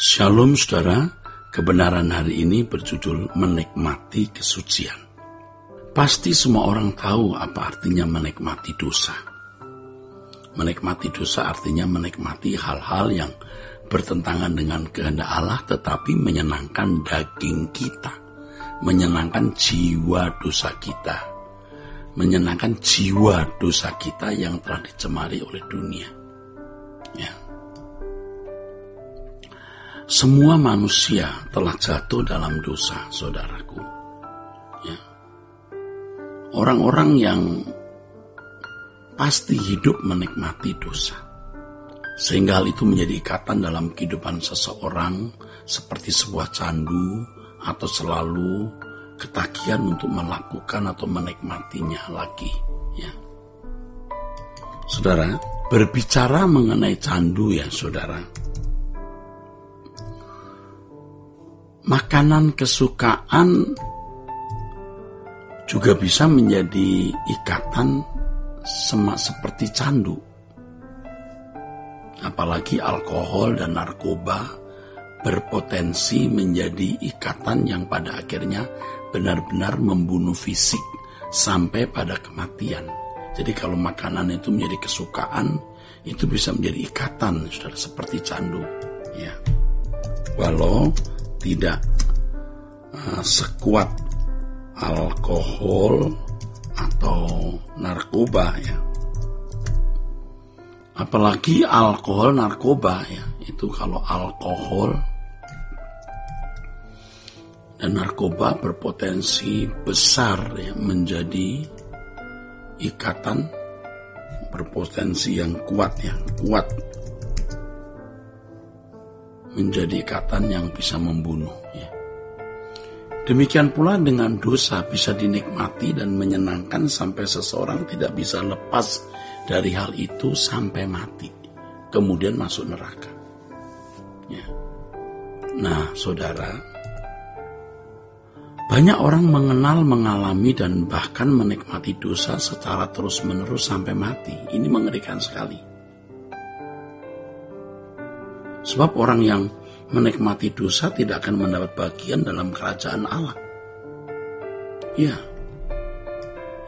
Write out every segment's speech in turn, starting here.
Shalom saudara, kebenaran hari ini berjudul menikmati kesucian. Pasti semua orang tahu apa artinya menikmati dosa. Menikmati dosa artinya menikmati hal-hal yang bertentangan dengan kehendak Allah tetapi menyenangkan daging kita, menyenangkan jiwa dosa kita, menyenangkan jiwa dosa kita yang telah dicemari oleh dunia. Ya. Semua manusia telah jatuh dalam dosa, saudaraku. Ya. Orang-orang yang pasti hidup menikmati dosa. Sehingga hal itu menjadi ikatan dalam kehidupan seseorang seperti sebuah candu atau selalu ketagihan untuk melakukan atau menikmatinya lagi. Ya. Saudara, berbicara mengenai candu ya saudara. Makanan kesukaan juga bisa menjadi ikatan seperti candu. Apalagi alkohol dan narkoba berpotensi menjadi ikatan yang pada akhirnya benar-benar membunuh fisik sampai pada kematian. Jadi kalau makanan itu menjadi kesukaan, itu bisa menjadi ikatan, saudara, seperti candu. Ya. Walau tidak sekuat alkohol atau narkoba ya. Apalagi alkohol narkoba ya. Itu kalau alkohol dan narkoba berpotensi besar ya menjadi ikatan, berpotensi yang kuat menjadi ikatan yang bisa membunuh ya. Demikian pula dengan dosa bisa dinikmati dan menyenangkan sampai seseorang tidak bisa lepas dari hal itu sampai mati, kemudian masuk neraka ya. Nah saudara, banyak orang mengenal, mengalami dan bahkan menikmati dosa secara terus-menerus sampai mati. Ini mengerikan sekali. Sebab orang yang menikmati dosa tidak akan mendapat bagian dalam kerajaan Allah. Ya,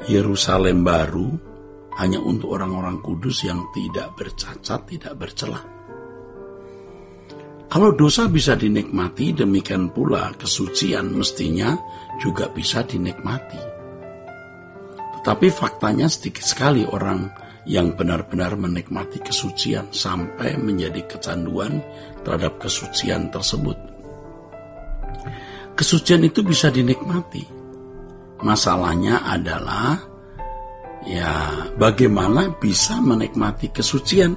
Yerusalem baru hanya untuk orang-orang kudus yang tidak bercacat, tidak bercelah. Kalau dosa bisa dinikmati, demikian pula kesucian mestinya juga bisa dinikmati. Tetapi faktanya sedikit sekali orang yang benar-benar menikmati kesucian sampai menjadi kecanduan terhadap kesucian tersebut. Kesucian itu bisa dinikmati. Masalahnya adalah ya bagaimana bisa menikmati kesucian.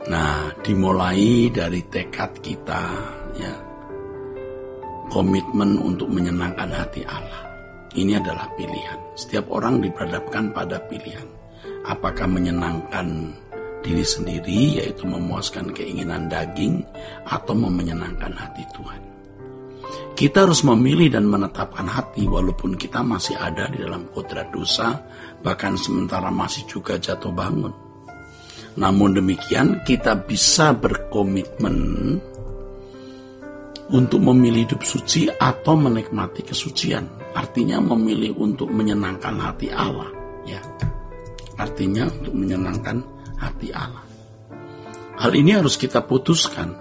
Nah, dimulai dari tekad kita ya. Komitmen untuk menyenangkan hati Allah. Ini adalah pilihan. Setiap orang diperhadapkan pada pilihan. Apakah menyenangkan diri sendiri, yaitu memuaskan keinginan daging, atau menyenangkan hati Tuhan. Kita harus memilih dan menetapkan hati, walaupun kita masih ada di dalam kodrat dosa, bahkan sementara masih juga jatuh bangun. Namun demikian, kita bisa berkomitmen untuk memilih hidup suci atau menikmati kesucian. Artinya memilih untuk menyenangkan hati Allah. Ya. Artinya untuk menyenangkan hati Allah. Hal ini harus kita putuskan.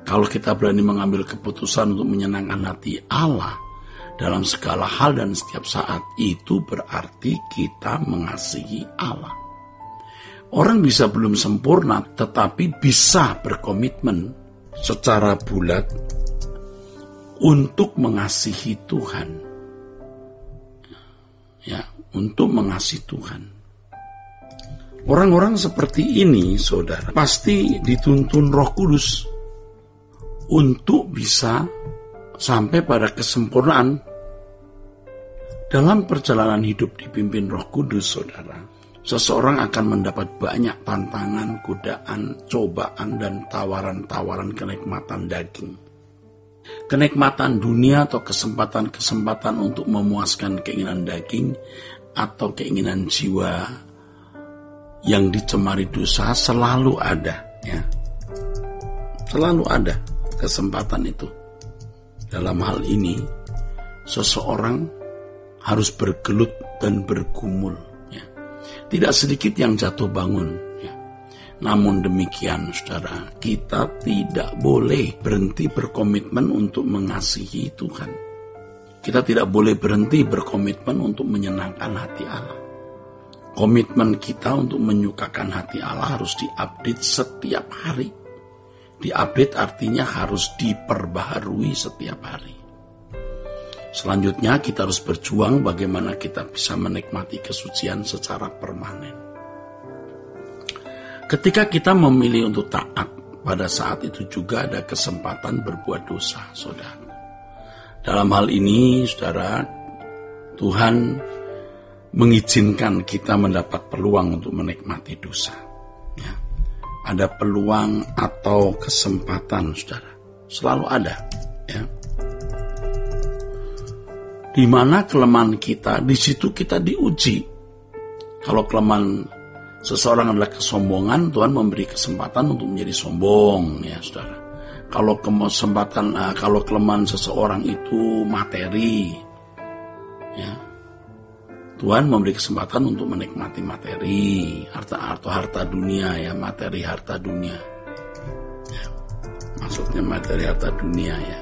Kalau kita berani mengambil keputusan untuk menyenangkan hati Allah dalam segala hal dan setiap saat, itu berarti kita mengasihi Allah. Orang bisa belum sempurna, tetapi bisa berkomitmen secara bulat untuk mengasihi Tuhan. Ya, untuk mengasihi Tuhan. Orang-orang seperti ini, saudara, pasti dituntun Roh Kudus untuk bisa sampai pada kesempurnaan dalam perjalanan hidup dipimpin Roh Kudus, saudara. Seseorang akan mendapat banyak tantangan, godaan, cobaan, dan tawaran-tawaran kenikmatan daging. Kenikmatan dunia atau kesempatan-kesempatan untuk memuaskan keinginan daging atau keinginan jiwa yang dicemari dosa selalu ada ya. Selalu ada kesempatan itu. Dalam hal ini, seseorang harus bergelut dan bergumul. Ya. Tidak sedikit yang jatuh bangun. Ya. Namun demikian, saudara, kita tidak boleh berhenti berkomitmen untuk mengasihi Tuhan. Kita tidak boleh berhenti berkomitmen untuk menyenangkan hati Allah. Komitmen kita untuk menyukakan hati Allah harus diupdate setiap hari. Diupdate artinya harus diperbaharui setiap hari. Selanjutnya kita harus berjuang bagaimana kita bisa menikmati kesucian secara permanen. Ketika kita memilih untuk taat, pada saat itu juga ada kesempatan berbuat dosa, saudara. Dalam hal ini, saudara, Tuhan mengizinkan kita mendapat peluang untuk menikmati dosa. Ya. Ada peluang atau kesempatan, saudara. Selalu ada. Ya. Di mana kelemahan kita, di situ kita diuji. Kalau kelemahan seseorang adalah kesombongan, Tuhan memberi kesempatan untuk menjadi sombong, ya saudara. Kalau kalau kelemahan seseorang itu materi, ya, Tuhan memberi kesempatan untuk menikmati materi, harta dunia, ya, materi harta dunia. Ya, maksudnya materi harta dunia, ya.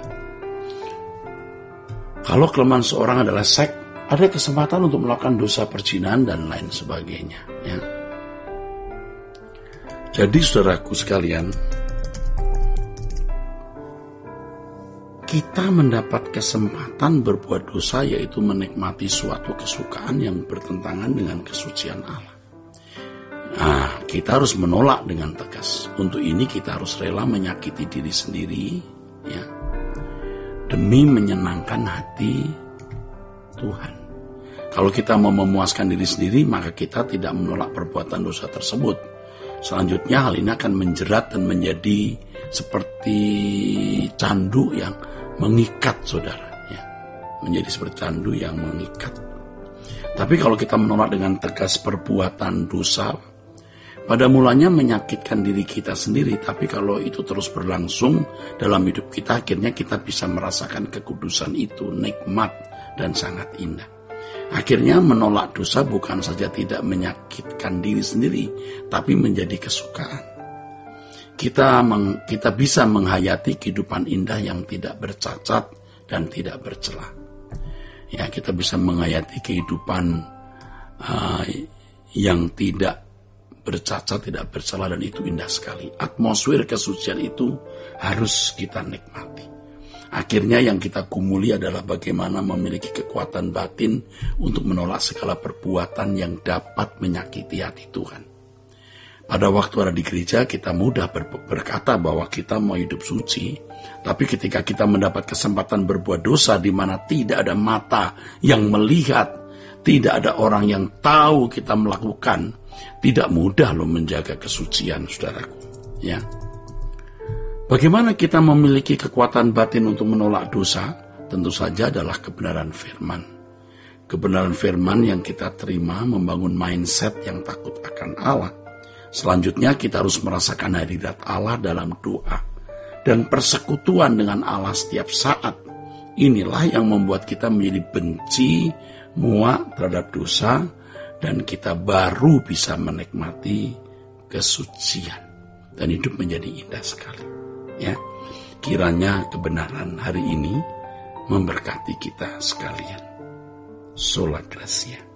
Kalau kelemahan seorang adalah seks, ada kesempatan untuk melakukan dosa perzinahan dan lain sebagainya. Ya. Jadi saudaraku sekalian, kita mendapat kesempatan berbuat dosa, yaitu menikmati suatu kesukaan yang bertentangan dengan kesucian Allah. Nah, kita harus menolak dengan tegas. Untuk ini kita harus rela menyakiti diri sendiri, ya, demi menyenangkan hati Tuhan. Kalau kita mau memuaskan diri sendiri, maka kita tidak menolak perbuatan dosa tersebut. Selanjutnya hal ini akan menjerat dan menjadi seperti candu yang mengikat, saudara. Ya. Menjadi seperti candu yang mengikat. Tapi kalau kita menolak dengan tegas perbuatan dosa, pada mulanya menyakitkan diri kita sendiri, tapi kalau itu terus berlangsung dalam hidup kita, akhirnya kita bisa merasakan kekudusan itu, nikmat dan sangat indah. Akhirnya menolak dosa bukan saja tidak menyakitkan diri sendiri, tapi menjadi kesukaan. Kita bisa menghayati kehidupan indah yang tidak bercacat dan tidak bercela. Ya, kita bisa menghayati kehidupan yang tidak bercacat, tidak bercela, dan itu indah sekali. Atmosfer kesucian itu harus kita nikmati. Akhirnya yang kita gumuli adalah bagaimana memiliki kekuatan batin untuk menolak segala perbuatan yang dapat menyakiti hati Tuhan. Pada waktu ada di gereja, kita mudah berkata bahwa kita mau hidup suci, tapi ketika kita mendapat kesempatan berbuat dosa di mana tidak ada mata yang melihat, tidak ada orang yang tahu kita melakukan, tidak mudah loh menjaga kesucian, saudaraku. Ya. Bagaimana kita memiliki kekuatan batin untuk menolak dosa? Tentu saja adalah kebenaran firman. Kebenaran firman yang kita terima membangun mindset yang takut akan Allah. Selanjutnya kita harus merasakan hadirat Allah dalam doa dan persekutuan dengan Allah setiap saat. Inilah yang membuat kita menjadi benci, muak terhadap dosa, dan kita baru bisa menikmati kesucian dan hidup menjadi indah sekali. Ya, kiranya kebenaran hari ini memberkati kita sekalian. Sola Gracia.